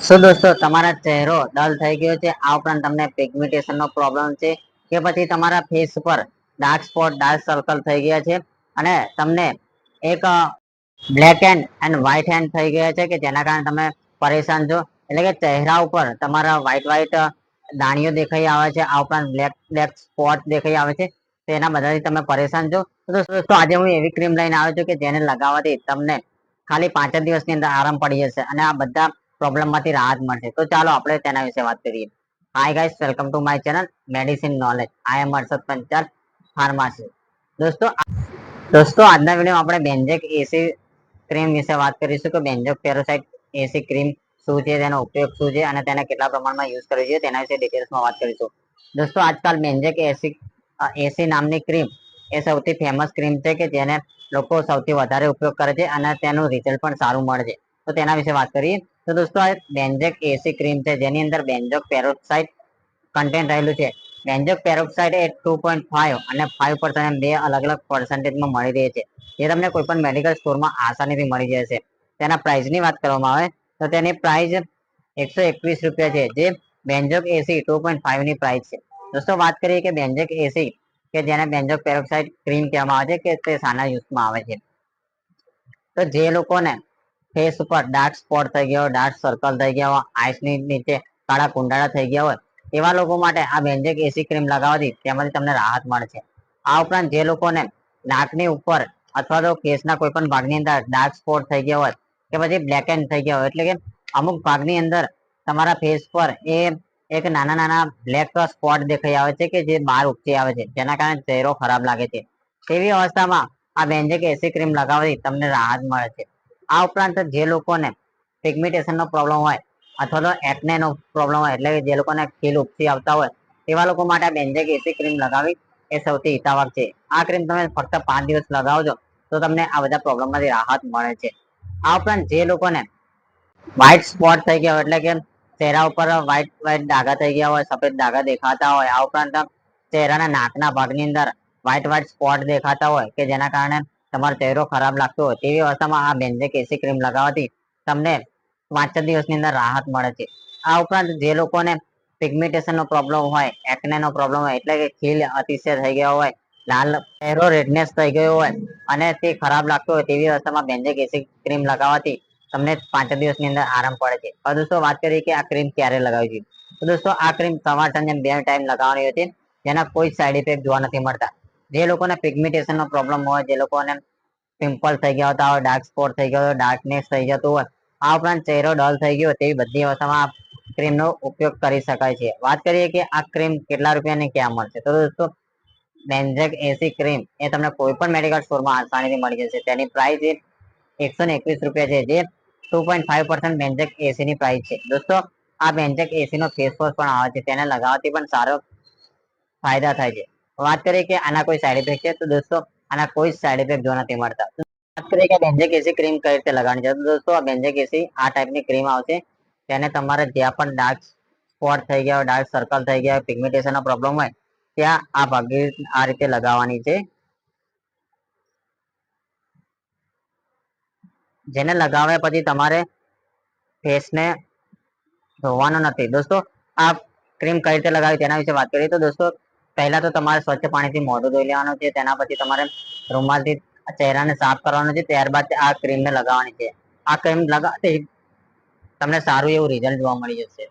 શું દોસ્તો તમારા ચહેરો ડલ થઈ ગયો છે, આ ઉપરાંત તમને પિગમેન્ટેશન નો પ્રોબ્લેમ છે કે પછી તમારા ફેસ પર ડાર્ક સ્પોટ ડાર્ક સર્કલ થઈ ગયા છે અને તમને એક બ્લેક એન્ડ વ્હાઈટ હેન્ડ થઈ ગયા છે કે જેના કારણે તમે પરેશાન છો, એટલે કે ચહેરા ઉપર તમારા વ્હાઈટ દાણીઓ દેખાઈ આવે છે, આ ઉપરાંત બ્લેક સ્પોટ દેખાઈ આવે છે, તેના બધાથી તમે પરેશાન છો. તો દોસ્તો આજે હું એવી ક્રીમ લઈને આવ્યો છું કે જેને લગાવવાથી તમને ખાલી 5 જ દિવસની અંદર આરામ પડી જશે અને આ બધા પ્રોબ્લેમ માંથી રાહત મળશે. તો ચાલો આપણે તેના વિશે વાત કરીએ. Hi guys, welcome to my channel medicine knowledge. I am Harshad Panchal, pharmacy. દોસ્તો આજના વિડીયોમાં આપણે બેન્ઝેક એસી ક્રીમ વિશે વાત કરીશું કે બેન્ઝોક પેરોસાઇટ એસી ક્રીમ શું છે, તેનો ઉપયોગ શું છે અને તેને કેટલા પ્રમાણમાં યુઝ કરવી જોઈએ તેના વિશે ડિટેલ્સમાં વાત કરીશું. દોસ્તો આજકાલ બેન્ઝેક એસી નામની ક્રીમ એ સૌથી ફેમસ ક્રીમ છે કે જેને લોકો સૌથી વધારે ઉપયોગ કરે છે અને તેનું રિઝલ્ટ પણ સારું મળે છે. તો તેના વિશે વાત કરીએ. તો દોસ્તો આ બેન્ઝેક એસી ક્રીમ છે જેની અંદર બેન્ઝોક પેરોક્સાઇડ કન્ટેન્ટ રહેલું છે. બેન્ઝોક પેરોક્સાઇડ એ 2.5 અને 5% એમ બે અલગ અલગ પર્સન્ટેજમાં મળી રહે છે, જે તમને કોઈ પણ મેડિકલ સ્ટોરમાં આસાનીથી મળી જશે. તેના પ્રાઇસની વાત કરવામાં આવે તો તેની પ્રાઇસ 121 રૂપિયા છે, જે બેન્ઝોક એસી 2.5 ની પ્રાઇસ છે. દોસ્તો વાત કરીએ કે બેન્ઝોક એસી કે જેને બેન્ઝોક પેરોક્સાઇડ ક્રીમ કહેવામાં આવે છે કે તે શાના યુઝમાં આવે છે. તો જે લોકોને ફેસ ઉપર ડાર્ક સ્પોટ થઈ ગયા હોય, ડાર્ક સર્કલ થઈ ગયા હોય, આઈસની નીચે કાળા કુંડાળા થઈ ગયા હોય, એવા લોકો માટે આ બેન્ઝેક એસી ક્રીમ લગાવવાથી તેમાંથી તમને રાહત મળે છે. આ ઉપરાંત જે લોકોને નાકની ઉપર અથવા તો ફેસના કોઈ પણ ભાગની અંદર ડાર્ક સ્પોટ થઈ ગયા હોય કે પછી બ્લેક એન્ડ થઈ ગયા હોય, એટલે કે અમુક ભાગની અંદર તમારા ફેસ પર એક નાના નાના બ્લેક સ્પોટ દેખાઈ આવે છે કે જે બહાર ઉપસી આવે છે, જેના કારણે ચહેરો ખરાબ લાગે છે. તેવી અવસ્થામાં આ બેન્ઝેક એસી ક્રીમ લગાવવાથી તમને રાહત મળે છે. આ ઉપરાંત જે લોકોને પિગમેન્ટેશન નો પ્રોબ્લેમ હોય અથવા તો એકને નો પ્રોબ્લેમ હોય, એટલે કે જે લોકોને ખીલ ઉપસી આવતા હોય તેવા લોકો માટે બેન્ઝેક એસી ક્રીમ લગાવી એ સૌથી હિતાવક છે. આ ક્રીમ તમે ફક્ત 5 દિવસ લગાવજો તો તમને આ બધા પ્રોબ્લેમ માંથી રાહત મળે છે. આ ઉપરાંત જે લોકોને વ્હાઈટ સ્પોટ થઈ ગયા હોય, એટલે કે ચહેરા ઉપર વ્હાઈટ ડાઘા થઈ ગયા હોય, સફેદ ડાઘા દેખાતા હોય, આ ઉપરાંત ચહેરાના નાકના ભાગની અંદર વ્હાઈટ સ્પોટ દેખાતા હોય કે જેના કારણે તમારો ચહેરો ખરાબ લાગતો હોય, તેવી અવસ્થામાં આ બેન્ઝેક એસી ક્રીમ લગાવવાથી તમને 5 દિવસની અંદર રાહત મળે છે. આ ઉપરાંત જે લોકોને પિગમેન્ટેશન નો પ્રોબ્લેમ હોય, એકને નો પ્રોબ્લેમ હોય, એટલે કે ખીલ અતિશય થઈ ગયા હોય, લાલ ચહેરો રેડનેસ થઈ ગયો હોય અને તે ખરાબ લાગતો હોય, તેવી અવસ્થામાં બેન્ઝેક એસી ક્રીમ લગાવવાથી તમને 5 દિવસની અંદર આરામ પડે છે. હવે દોસ્તો વાત કરીએ કે આ ક્રીમ ક્યારે લગાવવી જોઈએ. તો દોસ્તો આ ક્રીમ સવાર સાંજે 2 ટાઈમ લગાવવાની હોય છે, જેના કોઈ સાઈડ ઇફેક્ટ જોવા નથી મળતા. જે લોકોને પિગમેન્ટેશન નો પ્રોબ્લેમ હોય, જે લોકોને પિમ્પલ થઈ ગયા હોતા હોય, ડાર્ક સ્પોટ થઈ ગયો હોય, ડાર્કનેસ થઈ જતું હોય, આ ઉપરાંત ચહેરો ડલ થઈ ગયો તેવી બધી અવસ્થામાં ક્રીમ નો ઉપયોગ કરી શકાય છે. વાત કરીએ કે આ ક્રીમ કેટલા રૂપિયાની ક્યાં મળશે. તો દોસ્તો બેન્ઝેક એસી ક્રીમ એ તમને કોઈ પણ મેડિકલ સ્ટોરમાં આસાનીથી મળી જશે. તેની પ્રાઇસ 121 રૂપિયા છે, જે 2.5% બેન્ઝેક એસી ની પ્રાઇસ છે. દોસ્તો આ બેન્ઝેક એસી નો ફેસ વોશ પણ આવે છે, તેને લગાવવાથી પણ સારો ફાયદા થાય છે. વાત કરીએ કે આના કોઈ સાઈડ ઇફેક્ટ છે, તો દોસ્તો આના કોઈ સાઈડ ઇફેક્ટ જોવા નથી મળતા. વાત કરીએ કે બેન્ઝેક એસી ક્રીમ કઈ રીતે લગાવવાની છે. તો દોસ્તો આ બેન્ઝેક એસી આ ટાઈપની ક્રીમ આવશે, તેને તમારે જ્યાં પણ ડાર્ક સ્પોટ થઈ ગયા હોય, ડાર્ક સર્કલ થઈ ગયા હોય, પિગમેન્ટેશન નો પ્રોબ્લેમ હોય, ત્યાં આ ભાગે આ રીતે લગાવવાની છે. જેને લગાવ્યા પછી તમારે ફેસને ધોવાનો નથી. દોસ્તો આ ક્રીમ કઈ રીતે લગાવી તેના વિશે વાત કરીએ. તો દોસ્તો પહેલા તો તમારે સ્વચ્છ પાણીથી મોઢું ધોઈ લેવાનું છે, તેના પછી તમારે રૂમાલથી ચહેરાને સાફ કરવાનો છે, ત્યારબાદ આ ક્રીમને લગાવવાની છે. આ ક્રીમ લગાવવાથી તમને સારું એવું રિઝલ્ટ જોવા મળી જશે.